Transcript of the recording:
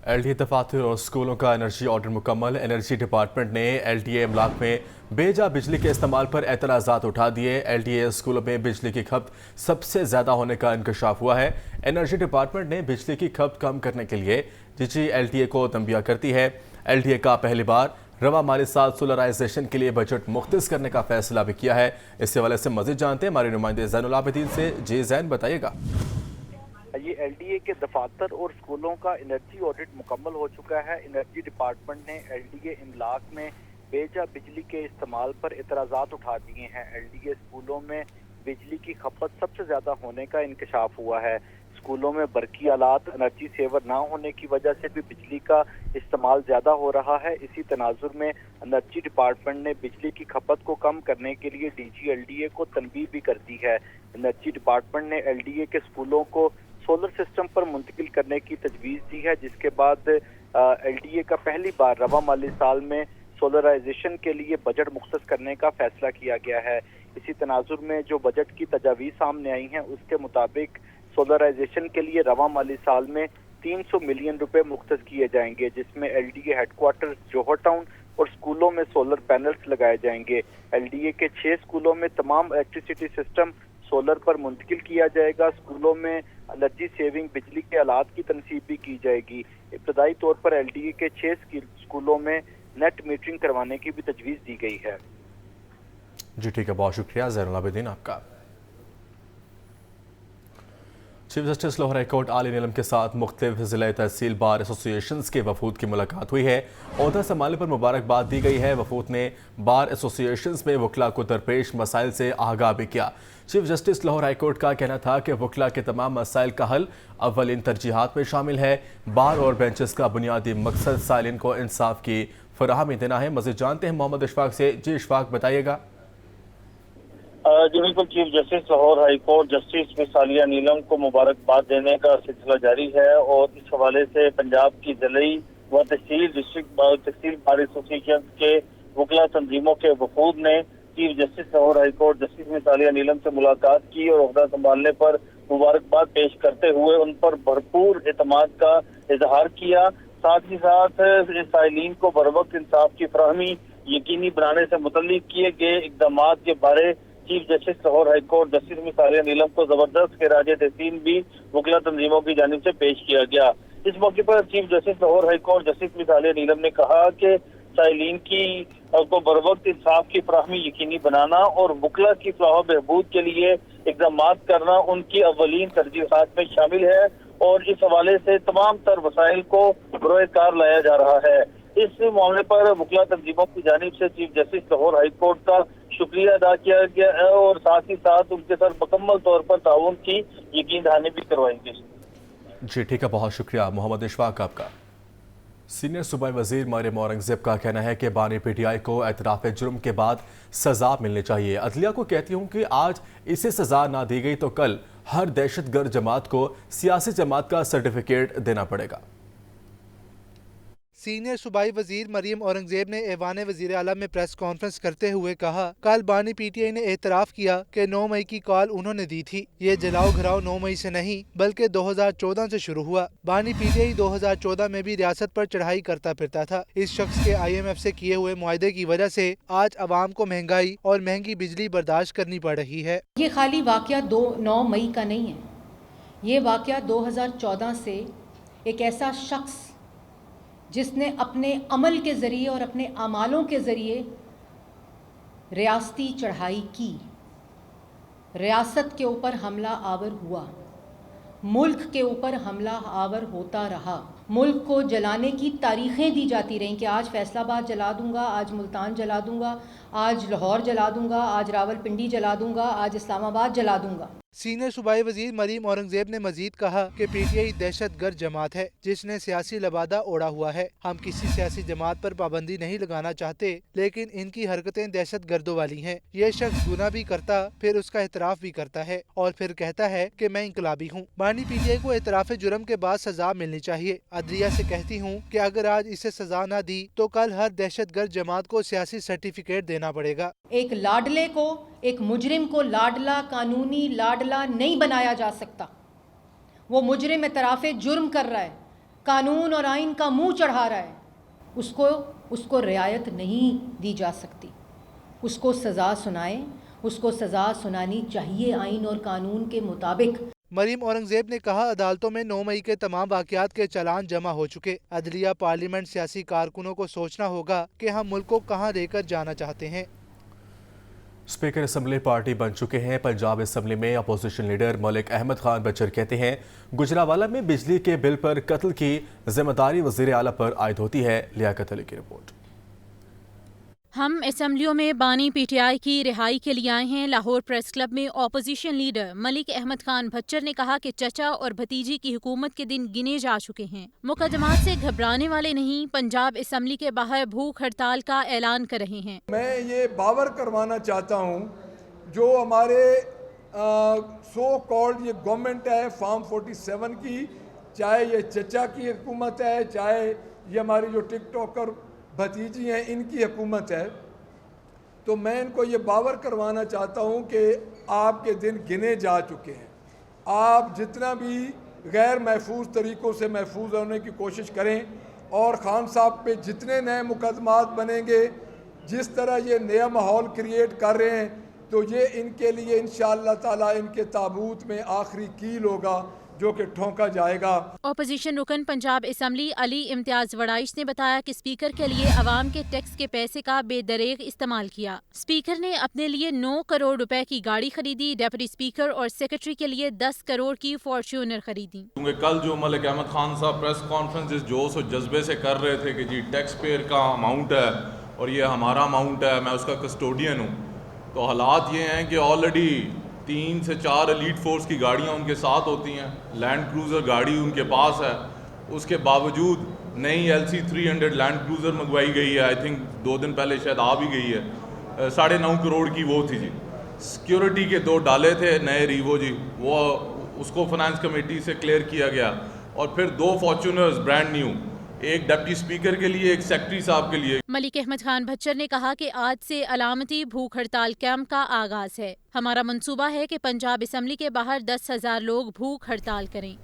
LDA दफातर और स्कूलों का एनर्जी ऑडिट मुकम्मल। एनर्जी डिपार्टमेंट ने LDA इमलाक में बेजा बिजली के इस्तेमाल पर एतराज़ात उठा दिए। LDA स्कूलों में बिजली की खपत सबसे ज़्यादा होने का इंकशाफ हुआ है। एनर्जी डिपार्टमेंट ने बिजली की खपत कम करने के लिए DG LDA को तंबिया करती है। LDA का पहली बार रवा माली साल सोलराइजेशन के लिए बजट मुख्तस करने का फैसला भी किया है। इस हवाले से मज़ीद जानते हैं हमारे नुमाइंदे ज़ैनुल आबिदीन से। जी ज़ैन, बताइएगा। ये LDA के दफातर और स्कूलों का एनर्जी ऑडिट मुकम्मल हो चुका है। एनर्जी डिपार्टमेंट ने LDA इमलाक में बेजा बिजली के इस्तेमाल पर एतराज़ात उठा दिए हैं। LDA स्कूलों में बिजली की खपत सबसे ज़्यादा होने का इंकशाफ हुआ है। स्कूलों में बरकी आलात एनर्जी सेवर ना होने की वजह से भी बिजली का इस्तेमाल ज़्यादा हो रहा है। इसी तनाजुर में एनर्जी डिपार्टमेंट ने बिजली की खपत को कम करने के लिए DG LDA को तनबीह भी कर दी है। एनर्जी डिपार्टमेंट ने LDA के स्कूलों को सोलर सिस्टम पर मुंतकिल करने की तजवीज़ दी है, जिसके बाद LDA का पहली बार रवा माली साल में सोलराइजेशन के लिए बजट मुख्तस करने का फैसला किया गया है। इसी तनाजुर में जो बजट की तजावीज़ सामने आई हैं उसके मुताबिक सोलराइजेशन के लिए रवा माली साल में 300 मिलियन रुपए मुख्तस किए जाएंगे, जिसमें LDA हेडक्वार्टर जौहर टाउन और स्कूलों में सोलर पैनल्स लगाए जाएंगे। LDA के 6 स्कूलों में तमाम इलेक्ट्रिसिटी सिस्टम सोलर पर मुंतकिल किया जाएगा। स्कूलों में एनर्जी सेविंग बिजली के आलात की तनसीब भी की जाएगी। इब्तदाई तौर पर LDA के 6 स्कूलों में नेट मीटरिंग करवाने की भी तजवीज़ दी गई है। जी ठीक है, बहुत शुक्रिया ज़ैनुल आबिदीन आपका। Chief justice Lahore high court आली नीलम के साथ मुख्तलिफ ज़िला तहसील बार एसोसिएशंस के वफूद की मुलाकात हुई है। ओहदा संभालने पर मुबारकबाद दी गई है। वफूद ने बार एसोसिएशंस में वकला को दरपेश मसाइल से आगाह भी किया। Chief justice Lahore high court का कहना था कि वकला के तमाम मसाइल का हल अव्वलिन तरजीहात में शामिल है। बार और बेंचेस का बुनियादी मकसद सालिन को इंसाफ की फराहमी देना है। मज़ीद जानते हैं मोहम्मद इशफाक से। जी इशफाक, बताइएगा। जी बिल्कुल, chief justice Lahore high court justice मिसालिया नीलम को मुबारकबाद देने का सिलसिला जारी है और इस हवाले से पंजाब की ज़िली व तहसील तहसील बार एसोसिएशन के वकला तंजीमों के वफूद ने chief justice Lahore high court justice मिसालिया नीलम से मुलाकात की और ओहदा संभालने पर मुबारकबाद पेश करते हुए उन पर भरपूर एतमाद का इजहार किया। साथ ही साथ साइलीन को बरवक्त इंसाफ की फराहमी यकीनी बनाने से मुतल्लिक किए गए इकदाम के बारे chief justice Lahore high court justice मिसालिया नीलम को जबरदस्त खिराज तहसीन भी वकला तंजीमों की जानिब से पेश किया गया। इस मौके पर chief justice Lahore high court justice मिसालिया नीलम ने कहा कि साइलीन की को बरवक्त इंसाफ की फराहमी यकीनी बनाना और वकला की फलाह बहबूद के लिए इकदाम करना उनकी अव्वलीन तरजीहात में शामिल है और इस हवाले से तमाम तर वसाइल को बरोए कार लाया जा रहा है। इस मामले पर वकला तंजीमों की जानिब से chief justice Lahore high court का शुक्रिया अदा किया गया है और साथ ही साथ उनके साथ मुकम्मल तौर पर ताउन की यकीन दहानी भी करवाएंगे। जी ठीक है, बहुत शुक्रिया मोहम्मद इशफाक आपका। सीनियर सूबाई वजीर मरियम औरंगजेब का कहना है कि बानी PTI को एतराफ़ जुर्म के बाद सज़ा मिलनी चाहिए। अदलिया को कहती हूँ कि आज इसे सज़ा ना दी गई तो कल हर दहशतगर्द जमात को सियासी जमात का सर्टिफिकेट देना पड़ेगा। सीनियर सूबाई वजीर मरियम औरंगजेब ने ऐवान वजीर आला में प्रेस कॉन्फ्रेंस करते हुए कहा, कल बानी PTI ने एतराफ़ किया कि 9 मई की कॉल उन्होंने दी थी। ये जलाओ घराओ 9 मई से नहीं बल्कि 2014 से शुरू हुआ। बानी PTI 2014 में भी रियासत पर चढ़ाई करता फिरता था। इस शख्स के IMF से किए हुए मुआहदे की वजह से आज अवाम को महंगाई और महंगी बिजली बर्दाश्त करनी पड़ रही है। ये खाली वाक़या 9 मई का नहीं है, ये वाक़या 2014 से एक ऐसा शख्स जिसने अपने अमल के ज़रिए और अपने अमालों के ज़रिए रियासती चढ़ाई की, रियासत के ऊपर हमला आवर हुआ, मुल्क के ऊपर हमला आवर होता रहा, मुल्क को जलाने की तारीख़ें दी जाती रहीं कि आज फैसलाबाद जला दूंगा, आज मुल्तान जला दूंगा, आज लाहौर जला दूंगा, आज रावलपिंडी जला दूंगा, आज इस्लामाबाद जला दूंगा। सीनियर सूबाई वजीर मरीम औरंगजेब ने मजीद कहा कि PTI दहशतगर्द जमात है जिसने सियासी लबादा ओढ़ा हुआ है। हम किसी सियासी जमात पर पाबंदी नहीं लगाना चाहते, लेकिन इनकी हरकतें दहशत गर्दों वाली हैं। ये शख्स गुनाह भी करता फिर उसका एतराफ़ भी करता है और फिर कहता है कि मैं इंकलाबी हूँ। बानी PTI को एतराफ़ जुर्म के बाद सजा मिलनी चाहिए। अदलिया से कहती हूँ कि अगर आज इसे सजा न दी तो कल हर दहशतगर्द जमात को सियासी सर्टिफिकेट देना पड़ेगा। एक लाडले को, एक मुजरिम को लाडला, कानूनी लाडला नहीं बनाया जा सकता। वो मुजरिम एतराफ़े जुर्म कर रहा है, कानून और आइन का मुंह चढ़ा रहा है उसको रियायत नहीं दी जा सकती। उसको सज़ा सुनाएं, उसको सज़ा सुनानी चाहिए आइन और कानून के मुताबिक। मरीम औरंगजेब ने कहा, अदालतों में 9 मई के तमाम वाक़यात के चालान जमा हो चुके। अदलिया, पार्लियामेंट, सियासी कारकुनों को सोचना होगा कि हम मुल्क को कहाँ लेकर जाना चाहते हैं। स्पीकर असम्बली पार्टी बन चुके हैं। पंजाब असम्बली में अपोजिशन लीडर मलिक अहमद खान बच्चर कहते हैं, गुजरावाला में बिजली के बिल पर कत्ल की जिम्मेदारी वज़ीर आला पर आयद होती है। लियाकत अली की रिपोर्ट। हम असम्बलियों में बानी पीटीआई की रिहाई के लिए आए हैं। लाहौर प्रेस क्लब में अपोजिशन लीडर मलिक अहमद खान भच्चर ने कहा कि चचा और भतीजी की हुकूमत के दिन गिने जा चुके हैं। मुकदमात से घबराने वाले नहीं, पंजाब असम्बली के बाहर भूख हड़ताल का ऐलान कर रहे हैं। मैं ये बावर करवाना चाहता हूँ, जो हमारे सो कॉल्ड ये गवर्नमेंट है फार्म 47 की, चाहे ये चचा की हुकूमत है, चाहे ये हमारी जो टिक टॉकर भतीजी हैं इनकी हुकूमत है, तो मैं इनको ये बावर करवाना चाहता हूँ कि आपके दिन गिने जा चुके हैं। आप जितना भी गैर महफूज तरीक़ों से महफूज होने की कोशिश करें, और खान साहब पे जितने नए मुकदमात बनेंगे, जिस तरह ये नया माहौल क्रिएट कर रहे हैं, तो ये इनके लिए इंशाअल्लाह ताला इनके ताबूत में आखिरी कील होगा जो कि ठोंका जाएगा। अपोजिशन रुकन पंजाब असम्बली अली इम्तियाज वड़ाइश ने बताया कि स्पीकर के लिए अवाम के टैक्स के पैसे का बेदरेग इस्तेमाल किया। स्पीकर ने अपने लिए 9 करोड़ रुपए की गाड़ी खरीदी। डेप्यूटी स्पीकर और सेक्रेटरी के लिए 10 करोड़ की फॉर्च्यूनर खरीदी। क्योंकि कल जो मलिक अहमद खान साहब प्रेस कॉन्फ्रेंस जिस जोश और जज्बे से कर रहे थे कि जी टैक्स पेयर का अमाउंट है और ये हमारा अमाउंट है, मैं उसका कस्टोडियन हूँ, तो हालात ये हैं कि ऑलरेडी 3 से 4 एलीट फोर्स की गाड़ियाँ उनके साथ होती हैं, लैंड क्रूज़र गाड़ी उनके पास है। उसके बावजूद नई LC 300 लैंड क्रूज़र मंगवाई गई है, आई थिंक 2 दिन पहले शायद आ भी गई है। 9.5 करोड़ की वो थी जी। सिक्योरिटी के 2 डाले थे नए रीवो जी, वो उसको फाइनेंस कमेटी से क्लियर किया गया, और फिर 2 फॉर्च्यूनर्स ब्रांड न्यू, एक डिप्टी स्पीकर के लिए, एक सेक्रेटरी साहब के लिए। मलिक अहमद खान भच्चर ने कहा कि आज से अलामती भूख हड़ताल कैंप का आगाज है। हमारा मंसूबा है कि पंजाब असम्बली के बाहर 10,000 लोग भूख हड़ताल करें।